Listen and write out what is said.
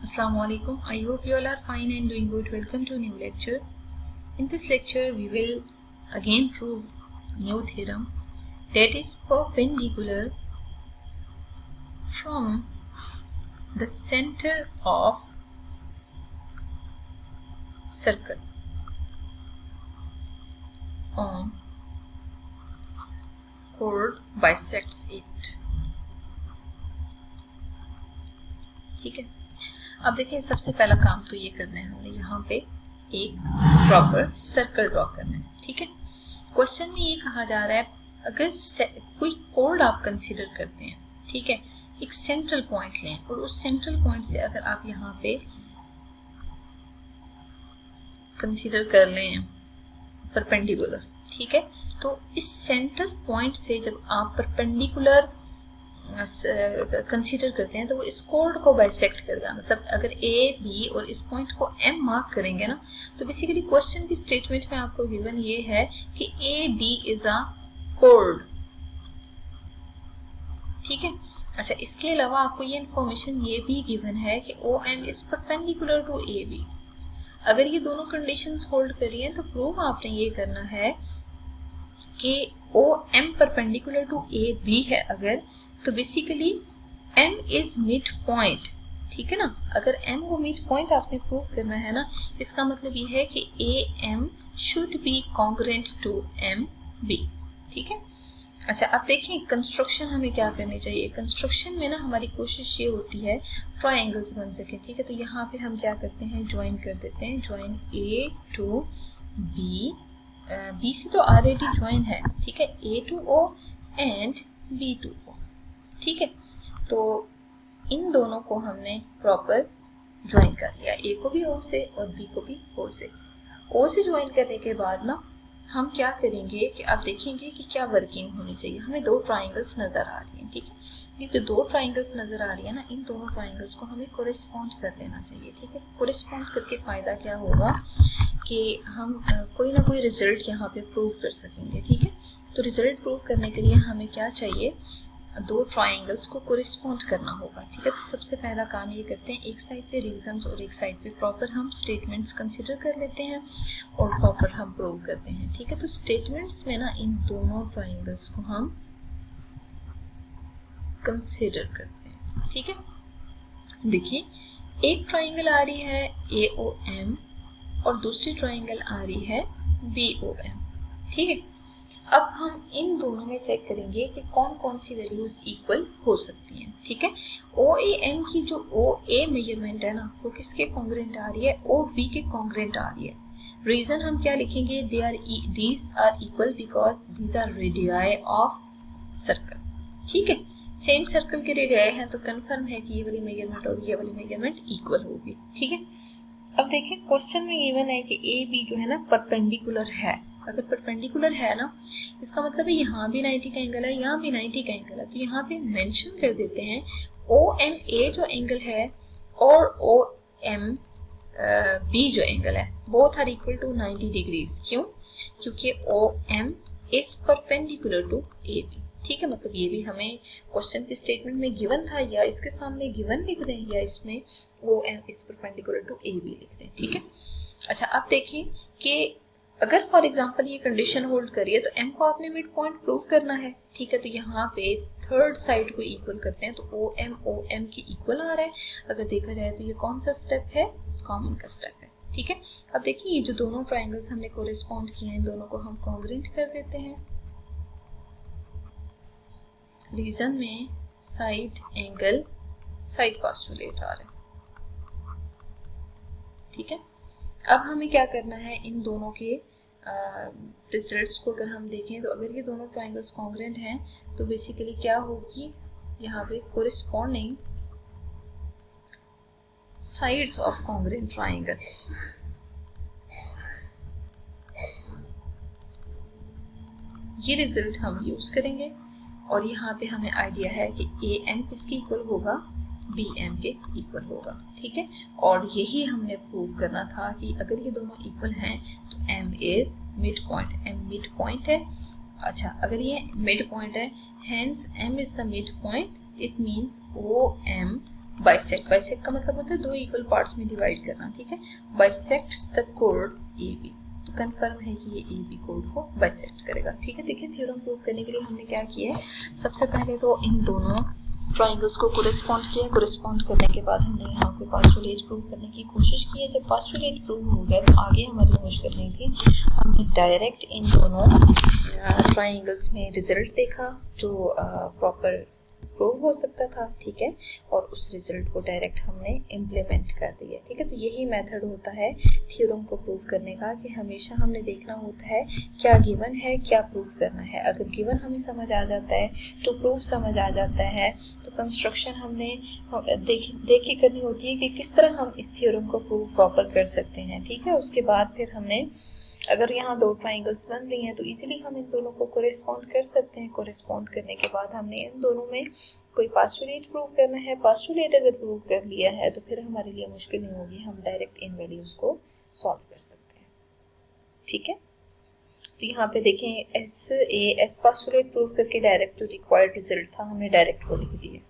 Assalamualaikum. I hope you all are fine and doing good. Welcome to a new lecture. In this lecture, we will again prove new theorem that is perpendicular from the center of circle on chord bisects it. ठीक है, अब देखिए सबसे पहला काम तो ये करना है हमें यहाँ पे एक प्रॉपर सर्कल ड्रॉ करना है। ठीक है, क्वेश्चन में ये कहा जा रहा है अगर कोई कोड आप कंसीडर करते हैं, ठीक है, एक सेंट्रल पॉइंट लें और उस सेंट्रल पॉइंट से अगर आप यहाँ पे कंसीडर कर लें परपेंडिकुलर, ठीक है, तो इस सेंट्रल पॉइंट से जब आप परपेंडिकुलर कंसीडर करते हैं तो वो इस कोड को बाइसेक्ट करेगा। मतलब अगर ए बी और इस पॉइंट को एम मार्क करेंगे ना, तो बेसिकली क्वेश्चन की स्टेटमेंट में आपको गिवन ये है कि ए बी इज अ कोड। ठीक है, अच्छा, इसके अलावा आपको ये इंफॉर्मेशन ये भी गिवन है कि O M is perpendicular to A B. अगर ये दोनों कंडीशंस होल्ड करी हैं तो प्रूव आपने ये करना है कि O M perpendicular to A B है अगर, तो basically m is midpoint. ठीक है ना, अगर m को मिड पॉइंट आपने प्रूव करना है ना, इसका मतलब ये है कि am should be congruent to mb। ठीक है, अच्छा, अब देखें कंस्ट्रक्शन हमें क्या करनी चाहिए। कंस्ट्रक्शन में ना हमारी कोशिश ये होती है ट्रायंगल्स बन सके। ठीक है, तो यहाँ पे हम क्या करते हैं, ज्वाइन कर देते हैं, join a to b, b से तो ऑलरेडी ज्वाइन है, ठीक है, a to o and b to o। ठीक है, तो इन दोनों को हमने प्रॉपर ज्वाइन कर लिया, ए को भी ओ से और बी को भी ओ से। ओ से ज्वाइन करने के बाद ना हम क्या करेंगे कि आप देखेंगे कि क्या वर्किंग होनी चाहिए। हमें दो ट्राइंगल्स नजर आ रही हैं। ठीक है, ये जो दो ट्राइंगल्स नजर आ रही है ना, इन दोनों ट्राइंगल्स को हमें कोरिस्पॉन्ड कर लेना चाहिए। ठीक है, कोरिस्पॉन्ड करके फायदा क्या होगा कि हम कोई ना कोई रिजल्ट यहाँ पे प्रूव कर सकेंगे। ठीक है, तो रिजल्ट प्रूव करने के लिए हमें क्या चाहिए, दो ट्राइंगल्स को कोरिस्पॉन्ड करना होगा। ठीक है, तो सबसे पहला काम ये करते हैं, एक साइड पे रीजंस और एक साइड पे प्रॉपर हम स्टेटमेंट्स कंसीडर कर लेते हैं और प्रॉपर हम प्रूव करते हैं। ठीक है, तो स्टेटमेंट्स में ना इन दोनों ट्राइंगल्स को हम कंसीडर करते हैं। ठीक है, देखिए एक ट्राइंगल आ रही है AOM और दूसरी ट्राइंगल आ रही है BOM। ठीक है, अब हम इन दोनों में चेक करेंगे कि कौन कौन सी वैल्यूज इक्वल हो सकती हैं। ठीक है, OAM की जो OA मेजरमेंट है ना, वो किसके कॉन्ग्रुएंट आ रही है, OB के कॉन्ग्रुएंट आ रही है। रीजन हम क्या लिखेंगे, these are equal because these are radii of circle। ठीक है, सेम सर्कल के रेडियाई हैं तो कंफर्म है कि ये वाली मेजरमेंट और ये वाली मेजरमेंट इक्वल होगी। ठीक है, अब देखिए क्वेश्चन में गिवन है कि AB जो है ना परपेंडिकुलर है। अगर परपेंडिकुलर है ना, इसका मतलब है यहाँ भी 90 का एंगल है, यहाँ भी 90 का एंगल है, तो यहाँ पे मेंशन कर देते हैं OMA जो एंगल है और OMB जो एंगल है, both are equal to 90 degrees. क्यों, क्योंकि OM is perpendicular to AB। ठीक है, मतलब ये भी हमें क्वेश्चन के स्टेटमेंट में गिवन था, या इसके सामने गिवन लिख दें या इसमें OM is perpendicular to AB लिख दें। ठीक है, अच्छा, अब देखिए कि अगर फॉर एग्जांपल ये कंडीशन होल्ड करिए तो m को आपने मिड पॉइंट प्रूव करना है। ठीक है, तो यहाँ पे थर्ड साइड को इक्वल करते हैं तो OM के इक्वल आ रहा है। अगर देखा जाए तो ये कौन सा स्टेप है, कॉमन का स्टेप है। ठीक है, अब देखिए ये जो दोनों ट्राइंगल्स हमने कोरिस्पॉन्ड किए हैं, दोनों को हम कॉन्ग्रुएंट कर देते हैं। रीजन में साइड एंगल साइड पोस्टुलेट आ रहा है। ठीक है, अब हमें क्या करना है, इन दोनों के रिजल्ट्स को अगर हम देखें तो अगर ये दोनों ट्राइंगल्स कॉन्ग्रुएंट हैं तो बेसिकली क्या होगी, यहाँ पे corresponding sides of congruent triangle, ये रिजल्ट हम यूज करेंगे और यहाँ पे हमें आइडिया है कि AM किसके इक्वल होगा, BM के इक्वल होगा। ठीक है, और यही हमने प्रूव करना था कि अगर ये दोनों इक्वल हैं तो M is mid point, M mid point है। अच्छा, अगर ये मिड पॉइंट है, hence M is the mid point, it means OM bisect, bisect का मतलब होता है दो इक्वल पार्ट्स में डिवाइड करना, ठीक है। बाइसेक्ट्स द कोड ए बी, तो कंफर्म है कि ये ए बी कोड को बाइसेक्ट करेगा, ठीक है। देखिए थ्योरम प्रूव करने के लिए हमने क्या किया है, सबसे पहले तो इन दोनों ट्राइंगल्स को कोरेस्पॉन्ड किया, कोरेस्पॉन्ड करने के बाद हमने यहाँ पे पास्टुलेट प्रूव करने की कोशिश की है। जब पास्टुलेट प्रूव हो गया तो आगे हमारी मुश्किल नहीं थी, हमने डायरेक्ट इन दोनों ट्राइंगल्स में रिजल्ट देखा जो प्रॉपर प्रूव हो सकता था, ठीक है, और उस रिजल्ट को डायरेक्ट हमने इम्प्लीमेंट कर दिया, ठीक है। तो यही मेथड होता है थ्योरम को प्रूव करने का, कि हमेशा हमने देखना होता है क्या गिवन है, क्या प्रूव करना है। अगर गिवन हमें समझ आ जाता है तो प्रूफ समझ आ जाता है, तो कंस्ट्रक्शन हमने देख के करनी होती है कि किस तरह हम इस थ्योरम को प्रूव प्रॉपर कर सकते हैं, ठीक है। उसके बाद फिर हमने, अगर यहाँ दो ट्राइंगल्स बन रही हैं तो इजीली हम इन दोनों को कोरेस्पॉन्ड कर सकते हैं। कोरेस्पॉन्ड करने के बाद हमने इन दोनों में कोई पास्टुलेट प्रूव करना है। पास्टुलेट अगर प्रूव कर लिया है तो फिर हमारे लिए मुश्किल नहीं होगी, हम डायरेक्ट इन वैल्यूज को सॉल्व कर सकते हैं, ठीक है। तो यहाँ पे देखें एस पास्टुलेट प्रूव करके डायरेक्ट जो रिक्वायर्ड रिजल्ट था हमने डायरेक्ट वो लिख दिया।